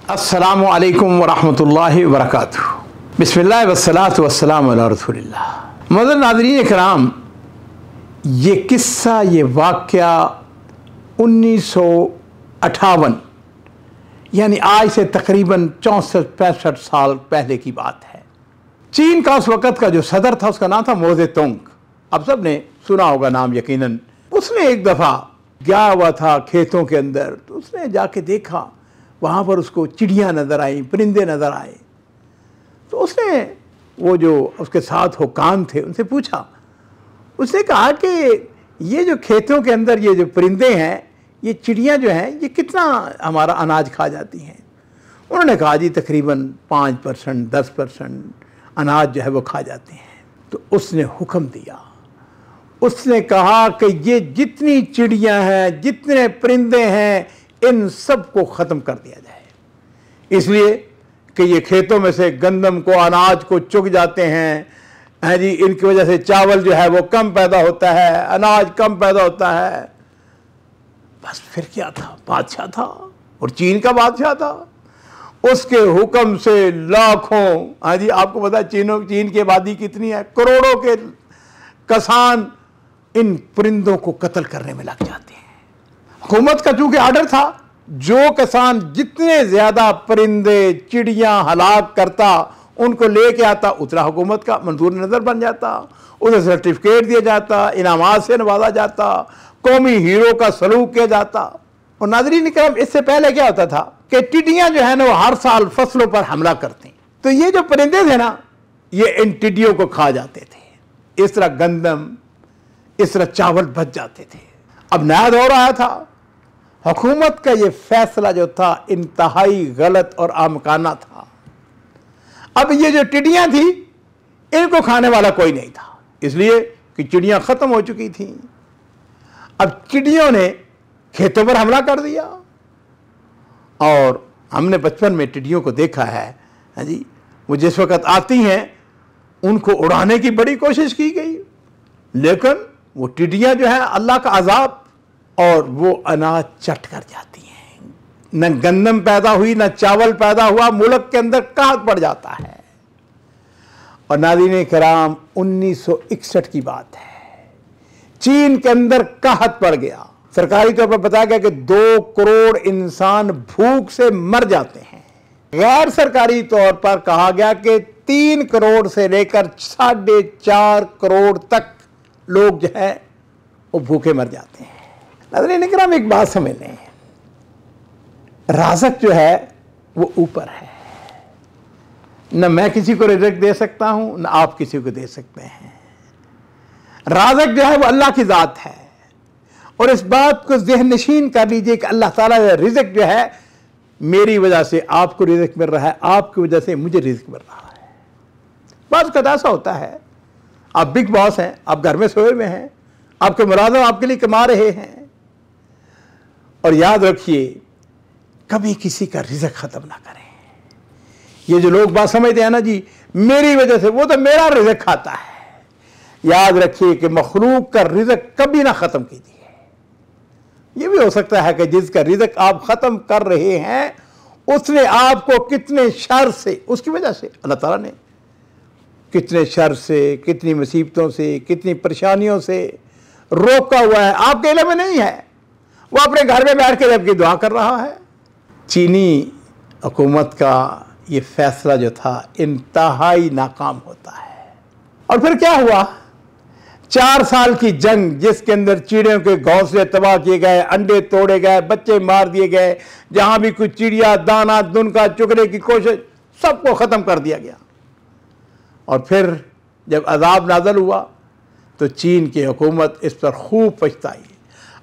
अस्सलामु अलैकुम वरहमतुल्लाहि वबरकातुहू। बिस्मिल्लाह वस्सलातु वस्सलामु अला रसूलिल्लाह। मुअज़्ज़िज़ नाज़रीन कराम, ये किस्सा, ये वाक़या 1958 यानी आज से तकरीबन 64-65 साल पहले की बात है। चीन का उस वक़्त का जो सदर था उसका नाम था मो ज़ेतुंग। अब सब ने सुना होगा नाम यकीनन। उसने एक दफ़ा गया हुआ था खेतों के अंदर, तो उसने जाके देखा, वहाँ पर उसको चिड़ियाँ नज़र आई, परिंदे नज़र आए। तो उसने वो जो उसके साथ हुक्काम थे उनसे पूछा। उसने कहा कि ये जो खेतों के अंदर ये जो परिंदे हैं, ये चिड़ियाँ जो हैं, ये कितना हमारा अनाज खा जाती हैं? उन्होंने कहा जी तकरीबन 5%, 10% अनाज जो है वो खा जाते हैं। तो उसने हुक्म दिया, उसने कहा कि ये जितनी चिड़ियाँ हैं, जितने परिंदे हैं, इन सब को ख़त्म कर दिया जाए। इसलिए कि ये खेतों में से गंदम को, अनाज को चुग जाते हैं जी। इनकी वजह से चावल जो है वो कम पैदा होता है, अनाज कम पैदा होता है। बस फिर क्या था, बादशाह था और चीन का बादशाह था। उसके हुक्म से लाखों, जी आपको पता है चीन की आबादी कितनी है, करोड़ों के किसान इन परिंदों को कत्ल करने में लग जाते हैं। हुकूमत का चूंकि आर्डर था, जो किसान जितने ज्यादा परिंदे चिड़ियां हलाक करता, उनको लेके आता, उतना हुकूमत का मंजूर नजर बन जाता, उसे सर्टिफिकेट दिया जाता, इनामात से नवाजा जाता, कौमी हीरो का सलूक किया जाता। और नाज़रीन इकराम, इससे पहले क्या होता था कि टिड्डियां जो है ना वो हर साल फसलों पर हमला करती, तो ये जो परिंदे थे ना, ये इन टिड्डियों को खा जाते थे। इस तरह गंदम, इस तरह चावल बच जाते थे। अब नया दौर आया था। हुकूमत का ये फैसला जो था इंतहाई गलत और आमकाना था। अब ये जो टिड्डियां थी, इनको खाने वाला कोई नहीं था, इसलिए कि चिड़ियां खत्म हो चुकी थी। अब चिड़ियों ने खेतों पर हमला कर दिया। और हमने बचपन में टिड्डियों को देखा है जी, वो जिस वक़्त आती हैं उनको उड़ाने की बड़ी कोशिश की गई, लेकिन वो टिड्डियां जो है अल्लाह का अजाब, और वो अनाज चट कर जाती हैं। न गंदम पैदा हुई, न चावल पैदा हुआ, मुल्क के अंदर कहत पड़ जाता है। और नाज़रीन किराम, 1961 की बात है, चीन के अंदर कहत पड़ गया। सरकारी तौर पर बताया गया कि 2 करोड़ इंसान भूख से मर जाते हैं। गैर सरकारी तौर पर कहा गया कि 3 करोड़ से लेकर 4.5 करोड़ तक लोग जो है वो भूखे मर जाते हैं। नाज़रीन इकराम, एक बात समझ लें, राज़क जो है वो ऊपर है। न मैं किसी को रिज़्क़ दे सकता हूं, न आप किसी को दे सकते हैं। राज़क जो है वो अल्लाह की ज़ात है। और इस बात को ज़हन नशीन कर लीजिए कि अल्लाह ताला का रिज़्क़ जो है, मेरी वजह से आपको रिज़्क़ मिल रहा है, आपकी वजह से मुझे रिज़्क़ मिल रहा है। बात का ऐसा होता है, आप बिग बॉस हैं, आप घर में सोए हुए हैं, आपके मुलाज़िम आपके लिए कमा रहे हैं, और याद रखिए कभी किसी का रिज़्क़ ख़त्म ना करें। ये जो लोग बात समझते हैं ना जी, मेरी वजह से, वो तो मेरा रिज़्क़ खाता है। याद रखिए कि मखलूक का रिज़्क़ कभी ना ख़त्म कीजिए। ये भी हो सकता है कि जिसका रिज़्क़ आप ख़त्म कर रहे हैं, उसने आपको कितने शर से, उसकी वजह से अल्लाह ताला ने कितने शर से, कितनी मुसीबतों से, कितनी परेशानियों से रोका हुआ है, आपके इल्म में नहीं है। वो अपने घर में बैठ के जबकि दुआ कर रहा है। चीनी हुकूमत का ये फैसला जो था इंतहाई नाकाम होता है। और फिर क्या हुआ, 4 साल की जंग, जिसके अंदर चिड़ियों के घोंसले तबाह किए गए, अंडे तोड़े गए, बच्चे मार दिए गए, जहां भी कुछ चिड़िया दाना दुनका चुगने की कोशिश, सबको ख़त्म कर दिया गया। और फिर जब अजाब नाज़िल हुआ तो चीन की हुकूमत इस पर खूब पछताई।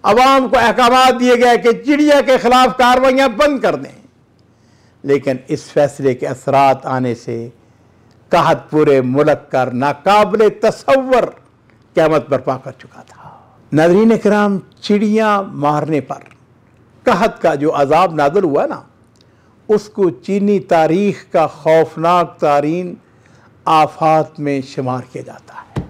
अवाम को अहकाम दिए गए कि चिड़िया के खिलाफ कार्रवाइयाँ बंद कर दें, लेकिन इस फैसले के असरात आने से कहत पूरे मुल्क का नाकाबिले तसव्वुर क़यामत बर्पा कर चुका था। नाज़रीन इकराम, चिड़िया मारने पर कहत का जो अजाब नाज़िल हुआ ना, उसको चीनी तारीख़ का खौफनाक तरीन आफात में शुमार किया जाता है।